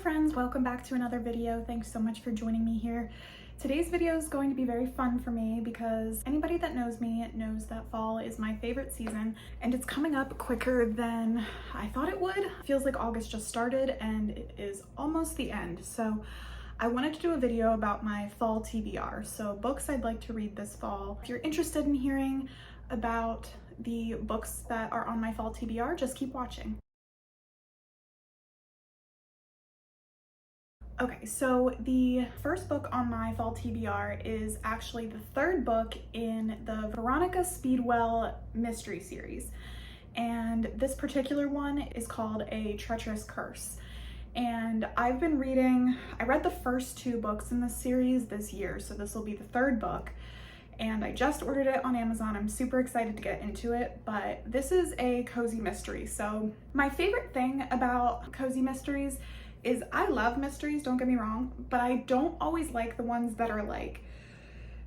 friends, welcome back to another video. Thanks so much for joining me here. Today's video is going to be very fun for me because anybody that knows me knows that fall is my favorite season and it's coming up quicker than I thought it would. Feels like August just started and it is almost the end. So I wanted to do a video about my fall TBR. So books I'd like to read this fall. If you're interested in hearing about the books that are on my fall TBR, just keep watching. Okay, so the first book on my fall TBR is actually the third book in the Veronica Speedwell mystery series. And this particular one is called A Treacherous Curse. And I read the first two books in this series this year, so this will be the third book. And I just ordered it on Amazon. I'm super excited to get into it, but this is a cozy mystery. So my favorite thing about cozy mysteries is I love mysteries, don't get me wrong, but I don't always like the ones that are like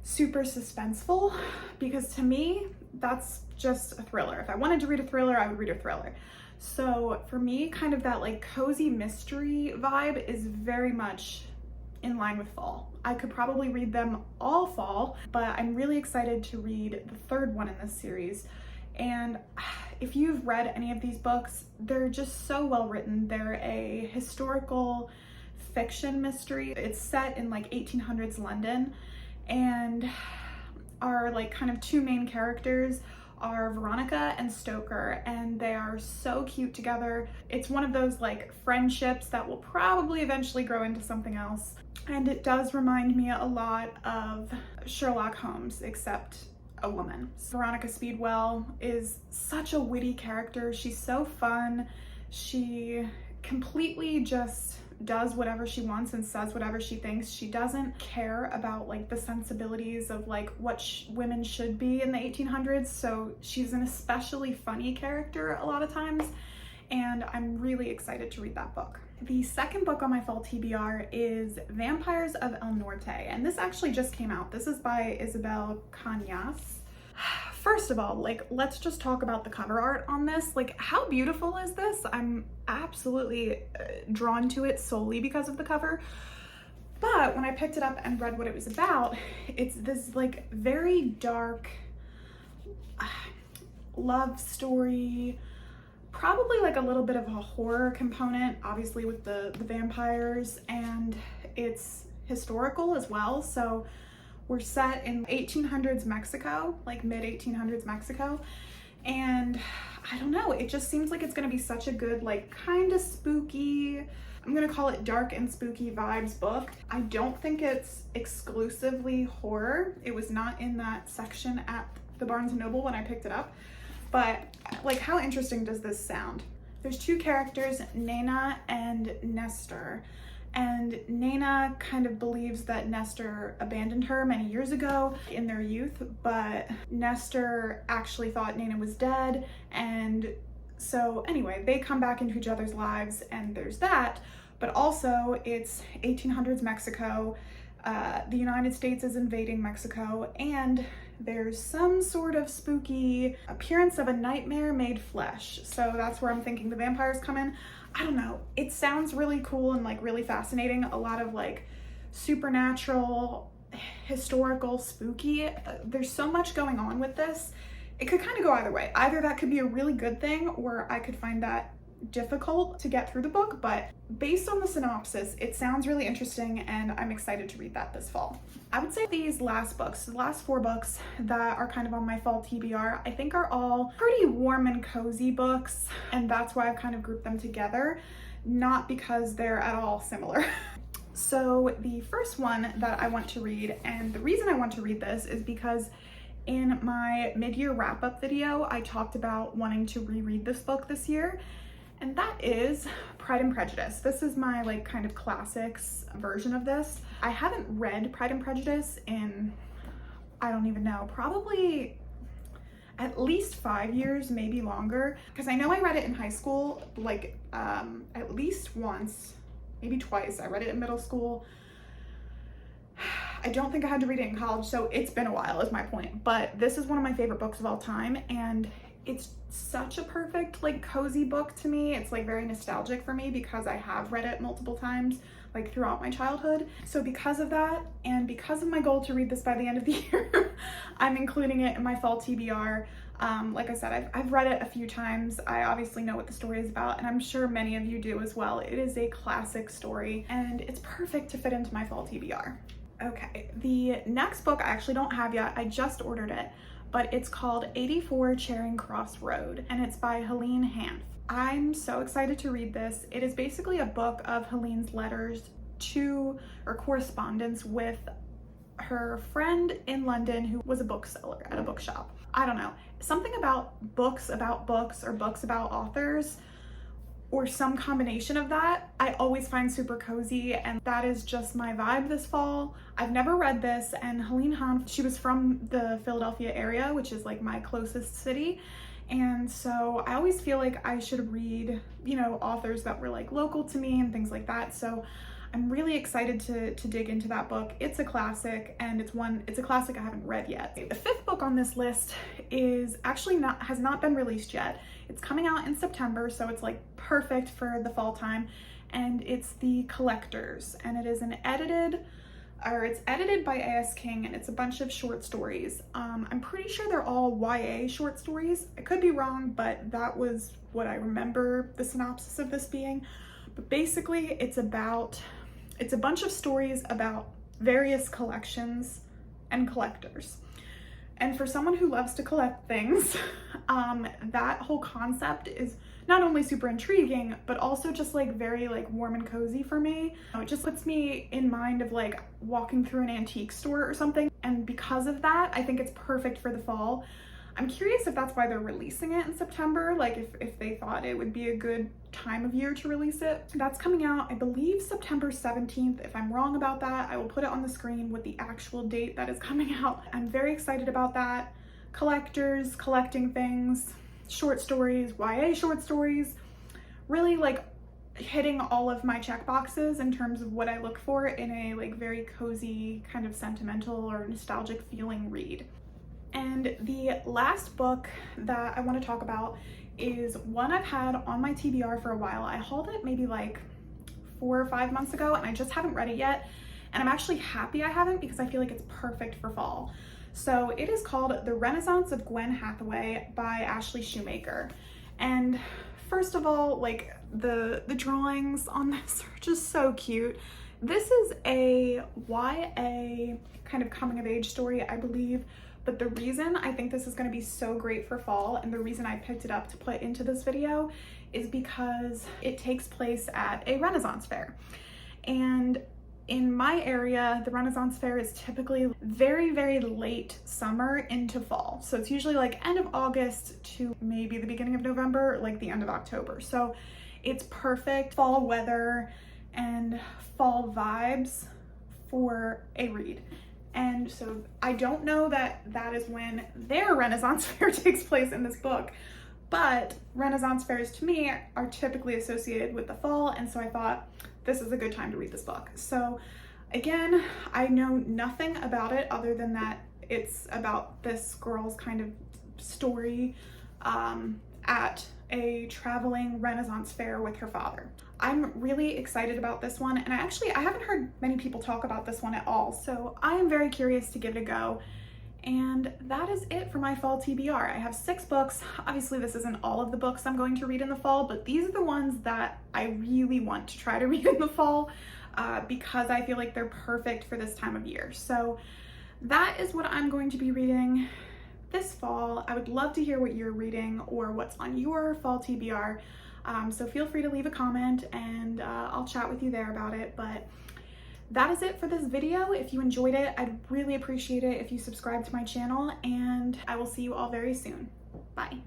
super suspenseful, because to me, that's just a thriller. If I wanted to read a thriller, I would read a thriller. So for me, kind of that like cozy mystery vibe is very much in line with fall. I could probably read them all fall, but I'm really excited to read the third one in this series. And if you've read any of these books, they're just so well written. They're a historical fiction mystery. It's set in like 1800s London, and our like kind of two main characters are Veronica and Stoker, and they are so cute together. It's one of those like friendships that will probably eventually grow into something else. And it does remind me a lot of Sherlock Holmes, except a woman. Veronica Speedwell is such a witty character. She's so fun. She completely just does whatever she wants and says whatever she thinks. She doesn't care about like the sensibilities of like what women should be in the 1800s. So she's an especially funny character a lot of times, and I'm really excited to read that book. The second book on my fall TBR is Vampires of El Norte, and this actually just came out. This is by Isabel Cañas. First of all, like, let's just talk about the cover art on this. Like, how beautiful is this? I'm absolutely drawn to it solely because of the cover. But when I picked it up and read what it was about, it's this like very dark love story, probably like a little bit of a horror component, obviously with the vampires, and it's historical as well. So we're set in 1800s Mexico, like mid 1800s Mexico. And I don't know, it just seems like it's gonna be such a good, like kind of spooky, I'm gonna call it dark and spooky vibes book. I don't think it's exclusively horror. It was not in that section at the Barnes & Noble when I picked it up. But like, how interesting does this sound? There's two characters, Nena and Nestor. And Nena kind of believes that Nestor abandoned her many years ago in their youth, but Nestor actually thought Nena was dead. And so anyway, they come back into each other's lives, and there's that. But also it's 1800s Mexico. The United States is invading Mexico, and there's some sort of spooky appearance of a nightmare made flesh. So that's where I'm thinking the vampires come in. I don't know. It sounds really cool and like really fascinating. A lot of like supernatural, historical, spooky. There's so much going on with this. It could kind of go either way. Either that could be a really good thing, or I could find that difficult to get through the book, but based on the synopsis, it sounds really interesting and I'm excited to read that this fall. I would say these last books, the last four books that are kind of on my fall TBR, I think are all pretty warm and cozy books, and that's why I've kind of grouped them together, not because they're at all similar. So the first one that I want to read, and the reason I want to read this is because in my mid-year wrap-up video, I talked about wanting to reread this book this year, and that is Pride and Prejudice. This is my like kind of classics version of this. I haven't read Pride and Prejudice in, I don't even know, probably at least 5 years, maybe longer. Because I know I read it in high school, like at least once, maybe twice. I read it in middle school. I don't think I had to read it in college, so it's been a while is my point. But this is one of my favorite books of all time, and it's such a perfect, like, cozy book to me. It's like very nostalgic for me because I have read it multiple times, like throughout my childhood. So because of that, and because of my goal to read this by the end of the year, I'm including it in my fall TBR. Like I said, I've read it a few times. I obviously know what the story is about, and I'm sure many of you do as well. It is a classic story, and it's perfect to fit into my fall TBR. Okay, the next book I actually don't have yet. I just ordered it, but it's called 84 Charing Cross Road, and it's by Helene Hanff. I'm so excited to read this. It is basically a book of Helene's letters to, or correspondence with, her friend in London who was a bookseller at a bookshop. I don't know, something about books or books about authors, or some combination of that, I always find super cozy, and that is just my vibe this fall. I've never read this, and Helene Hanff, she was from the Philadelphia area, which is like my closest city, and so I always feel like I should read, you know, authors that were like local to me and things like that. So I'm really excited to dig into that book. It's a classic, and it's a classic I haven't read yet. The fifth book on this list is actually has not been released yet. It's coming out in September, so it's like perfect for the fall time, and it's The Collectors, and it is it's edited by A.S. King, and it's a bunch of short stories. I'm pretty sure they're all YA short stories. I could be wrong, but that was what I remember the synopsis of this being. But basically, it's a bunch of stories about various collections and collectors. And for someone who loves to collect things, that whole concept is not only super intriguing, but also just like very like warm and cozy for me. It just puts me in mind of like walking through an antique store or something. And because of that, I think it's perfect for the fall. I'm curious if that's why they're releasing it in September, like if they thought it would be a good time of year to release it. That's coming out, I believe, September 17th. If I'm wrong about that, I will put it on the screen with the actual date that is coming out. I'm very excited about that. Collectors, collecting things, short stories, YA short stories, really like hitting all of my check boxes in terms of what I look for in a like very cozy, kind of sentimental or nostalgic feeling read. And the last book that I want to talk about is one I've had on my TBR for a while. I hauled it maybe like 4 or 5 months ago, and I just haven't read it yet. And I'm actually happy I haven't, because I feel like it's perfect for fall. So it is called The Renaissance of Gwen Hathaway by Ashley Schumacher. And first of all, like the drawings on this are just so cute. This is a YA kind of coming of age story, I believe. But the reason I think this is going to be so great for fall, and the reason I picked it up to put into this video, is because it takes place at a Renaissance fair. And in my area, the Renaissance fair is typically very, very late summer into fall. So it's usually like end of August to maybe the beginning of November, like the end of October. So it's perfect fall weather and fall vibes for a read. And so I don't know that that is when their Renaissance fair takes place in this book, but Renaissance fairs to me are typically associated with the fall, and so I thought this is a good time to read this book. So again, I know nothing about it other than that it's about this girl's kind of story at a traveling Renaissance fair with her father. I'm really excited about this one, and I haven't heard many people talk about this one at all, so I am very curious to give it a go. And that is it for my fall TBR. I have 6 books. Obviously this isn't all of the books I'm going to read in the fall, but these are the ones that I really want to try to read in the fall because I feel like they're perfect for this time of year. So that is what I'm going to be reading this fall. I would love to hear what you're reading or what's on your fall TBR. So feel free to leave a comment, and I'll chat with you there about it. But that is it for this video. If you enjoyed it, I'd really appreciate it if you subscribe to my channel, and I will see you all very soon. Bye.